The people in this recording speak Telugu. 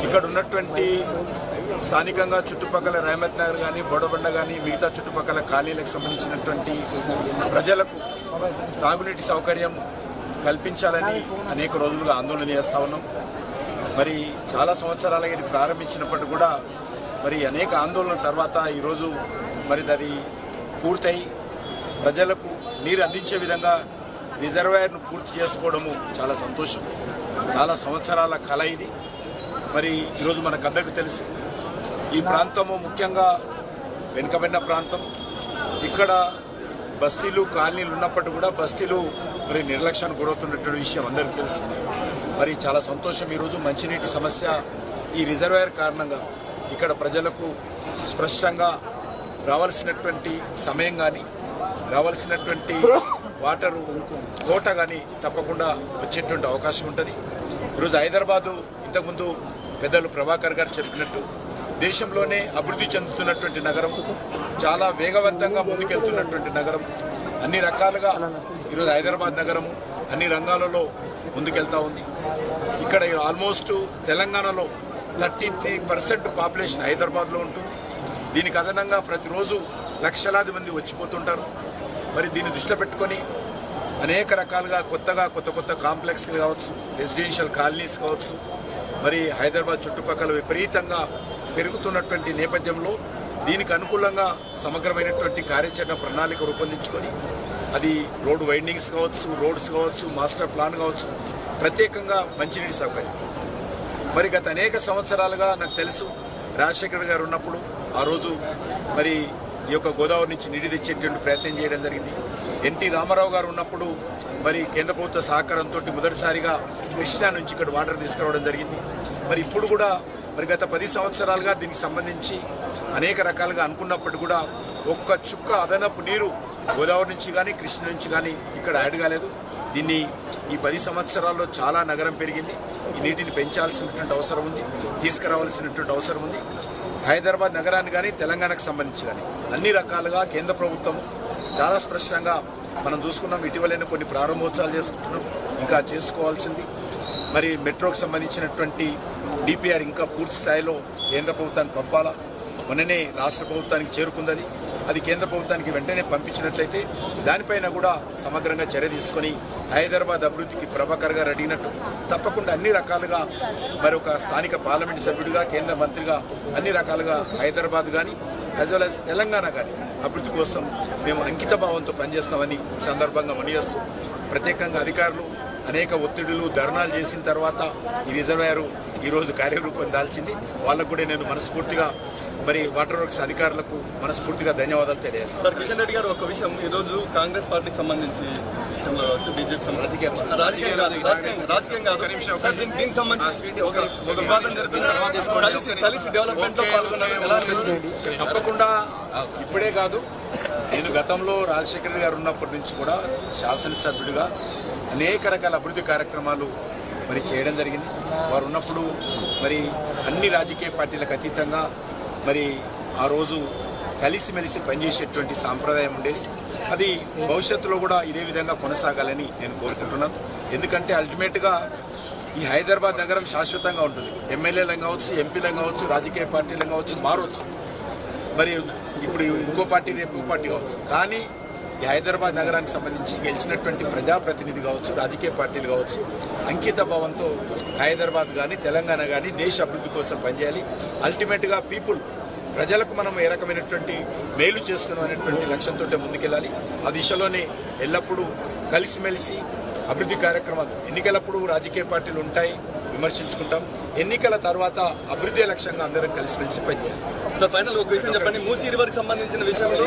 ఇక్కడ ఉన్నటువంటి స్థానికంగా చుట్టుపక్కల రహమత్ నగర్ కానీ బోడబండ కానీ మిగతా చుట్టుపక్కల కాలనీలకు సంబంధించినటువంటి ప్రజలకు తాగునీటి సౌకర్యం కల్పించాలని అనేక రోజులుగా ఆందోళన చేస్తూ ఉన్నాం. మరి చాలా సంవత్సరాలుగా ఇది ప్రారంభించినప్పటికీ కూడా మరి అనేక ఆందోళన తర్వాత ఈరోజు మరి అది పూర్తయి ప్రజలకు నీరు అందించే విధంగా రిజర్వాయర్ను పూర్తి చేసుకోవడము చాలా సంతోషం. చాలా సంవత్సరాల కళ ఇది. మరి ఈరోజు మనకందరికీ తెలుసు ఈ ప్రాంతము ముఖ్యంగా వెనుకబడిన ప్రాంతం. ఇక్కడ బస్తీలు కాలనీలు ఉన్నప్పటికీ కూడా బస్తీలు మరి నిర్లక్ష్యానికి గురవుతున్నటువంటి విషయం అందరికీ తెలుసు. మరి చాలా సంతోషం ఈరోజు మంచినీటి సమస్య ఈ రిజర్వాయర్ కారణంగా ఇక్కడ ప్రజలకు స్పష్టంగా రావాల్సినటువంటి సమయం కానీ రావాల్సినటువంటి వాటరు కోట కానీ తప్పకుండా వచ్చేటువంటి అవకాశం ఉంటుంది. ఈరోజు హైదరాబాదు ఇంతకుముందు పెద్దలు ప్రభాకర్ గారు చెప్పినట్టు దేశంలోనే అభివృద్ధి చెందుతున్నటువంటి నగరం, చాలా వేగవంతంగా ముందుకెళ్తున్నటువంటి నగరం. అన్ని రకాలుగా ఈరోజు హైదరాబాద్ నగరము అన్ని రంగాలలో ముందుకెళ్తూ ఉంది. ఇక్కడ ఆల్మోస్ట్ తెలంగాణలో 33% పాపులేషన్ హైదరాబాద్లో ఉంటుంది. దీనికి అదనంగా ప్రతిరోజు లక్షలాది మంది వచ్చిపోతుంటారు. మరి దీన్ని దృష్టిలో పెట్టుకొని అనేక రకాలుగా కొత్త కాంప్లెక్స్లు కావచ్చు, రెసిడెన్షియల్ కాలనీస్ కావచ్చు, మరి హైదరాబాద్ చుట్టుపక్కల విపరీతంగా పెరుగుతున్నటువంటి నేపథ్యంలో దీనికి అనుకూలంగా సమగ్రమైనటువంటి కార్యాచరణ ప్రణాళిక రూపొందించుకొని అది రోడ్ వైండింగ్స్ కావచ్చు, రోడ్స్ కావచ్చు, మాస్టర్ ప్లాన్ కావచ్చు, ప్రత్యేకంగా మంచినీటి సౌకర్యం. మరి గత అనేక సంవత్సరాలుగా నాకు తెలుసు రాజశేఖర్ గారు ఉన్నప్పుడు ఆ రోజు మరి ఈ యొక్క గోదావరి నుంచి నీటి తెచ్చేటువంటి ప్రయత్నం చేయడం జరిగింది. ఎన్టీ రామారావు గారు ఉన్నప్పుడు మరి కేంద్ర ప్రభుత్వ సహకారంతో మొదటిసారిగా కృష్ణా నుంచి ఇక్కడ వాటర్ తీసుకురావడం జరిగింది. మరి ఇప్పుడు కూడా మరి గత 10 సంవత్సరాలుగా దీనికి సంబంధించి అనేక రకాలుగా అనుకున్నప్పటికీ కూడా ఒక్క చుక్క అదనపు నీరు గోదావరి నుంచి కానీ కృష్ణ నుంచి కానీ ఇక్కడ యాడ్ కాలేదు. దీన్ని ఈ 10 సంవత్సరాల్లో చాలా నగరం పెరిగింది. ఈ నీటిని పెంచాల్సినటువంటి అవసరం ఉంది, తీసుకురావాల్సినటువంటి అవసరం ఉంది. హైదరాబాద్ నగరాన్ని కానీ తెలంగాణకు సంబంధించి కానీ అన్ని రకాలుగా కేంద్ర ప్రభుత్వం చాలా స్పష్టంగా మనం చూసుకున్నాం. ఇటీవలైన కొన్ని ప్రారంభోత్సవాలు చేసుకుంటున్నాం, ఇంకా చేసుకోవాల్సింది. మరి మెట్రోకి సంబంధించినటువంటి డిపిఆర్ ఇంకా పూర్తి స్థాయిలో కేంద్ర ప్రభుత్వానికి పంపాలా. మొన్ననే రాష్ట్ర ప్రభుత్వానికి చేరుకుంది. అది కేంద్ర ప్రభుత్వానికి వెంటనే పంపించినట్లయితే దానిపైన కూడా సమగ్రంగా చర్య తీసుకొని హైదరాబాద్ అభివృద్ధికి ప్రభాకర్ గారు అడిగినట్టు తప్పకుండా అన్ని రకాలుగా మరి ఒక స్థానిక పార్లమెంటు సభ్యుడిగా కేంద్ర మంత్రిగా అన్ని రకాలుగా హైదరాబాద్ కానీ యాజ్ వెల్ యాజ్ తెలంగాణ కానీ అభివృద్ధి కోసం మేము అంకిత భావంతో పనిచేస్తామని సందర్భంగా మనీయస్తూ ప్రత్యేకంగా అధికారులు అనేక ఒత్తిడులు ధర్నాలు చేసిన తర్వాత ఈ రిజర్వాయర్ ఈరోజు కార్యరూపం దాల్చింది. వాళ్ళకు కూడా నేను మనస్ఫూర్తిగా మరి వాటర్ వర్క్స్ అధికారులకు మనస్ఫూర్తిగా ధన్యవాదాలు తెలియజేస్తాను. సార్, కిషన్ రెడ్డి గారు ఒక విషయం, ఈరోజు కాంగ్రెస్ పార్టీకి సంబంధించి విషయంలో కావచ్చు, బీజేపీ రాజకీయం కాదు, దీనికి సంబంధించి ఒక వివాదం జరుగుతుంది. కలిసి డెవలప్మెంట్ లో పాల్గొన్నారు. తప్పకుండా ఇప్పుడే కాదు, నేను గతంలో రాజశేఖర్ గారు ఉన్నప్పటి నుంచి కూడా శాసనసభ్యుడిగా అనేక రకాల అభివృద్ధి కార్యక్రమాలు మరి చేయడం జరిగింది. వారు ఉన్నప్పుడు మరి అన్ని రాజకీయ పార్టీలకు అతీతంగా మరి ఆ రోజు కలిసిమెలిసి పనిచేసేటువంటి సాంప్రదాయం ఉండేది. అది భవిష్యత్తులో కూడా ఇదే విధంగా కొనసాగాలని నేను కోరుకుంటున్నాను. ఎందుకంటే అల్టిమేట్గా ఈ హైదరాబాద్ నగరం శాశ్వతంగా ఉంటుంది. ఎమ్మెల్యేలను కావచ్చు, ఎంపీలను కావచ్చు, రాజకీయ పార్టీలను కావచ్చు, మారవచ్చు. మరి ఇప్పుడు ఇంకో పార్టీ రేపు ఇంకో పార్టీ కావచ్చు. కానీ ఈ హైదరాబాద్ నగరానికి సంబంధించి గెలిచినటువంటి ప్రజాప్రతినిధి కావచ్చు, రాజకీయ పార్టీలు కావచ్చు, అంకిత భావంతో హైదరాబాద్ కానీ తెలంగాణ కానీ దేశ అభివృద్ధి కోసం పనిచేయాలి. అల్టిమేట్గా ప్రజలకు మనం ఏ రకమైనటువంటి మేలు చేస్తున్నాం అనేటువంటి లక్ష్యంతో ముందుకెళ్ళాలి. ఆ దిశలోనే ఎల్లప్పుడూ కలిసిమెలిసి అభివృద్ధి కార్యక్రమాలు, ఎన్నికలప్పుడు రాజకీయ పార్టీలు ఉంటాయి, విమర్శించుకుంటాం. ఎన్నికల తర్వాత అభివృద్ధి లక్ష్యంగా అందరం కలిసిమెలిసి పనిచేయాలి. సార్, ఫైనల్ ఒక విషయం చెప్పండి, మూసీ రివర్కి సంబంధించిన విషయంలో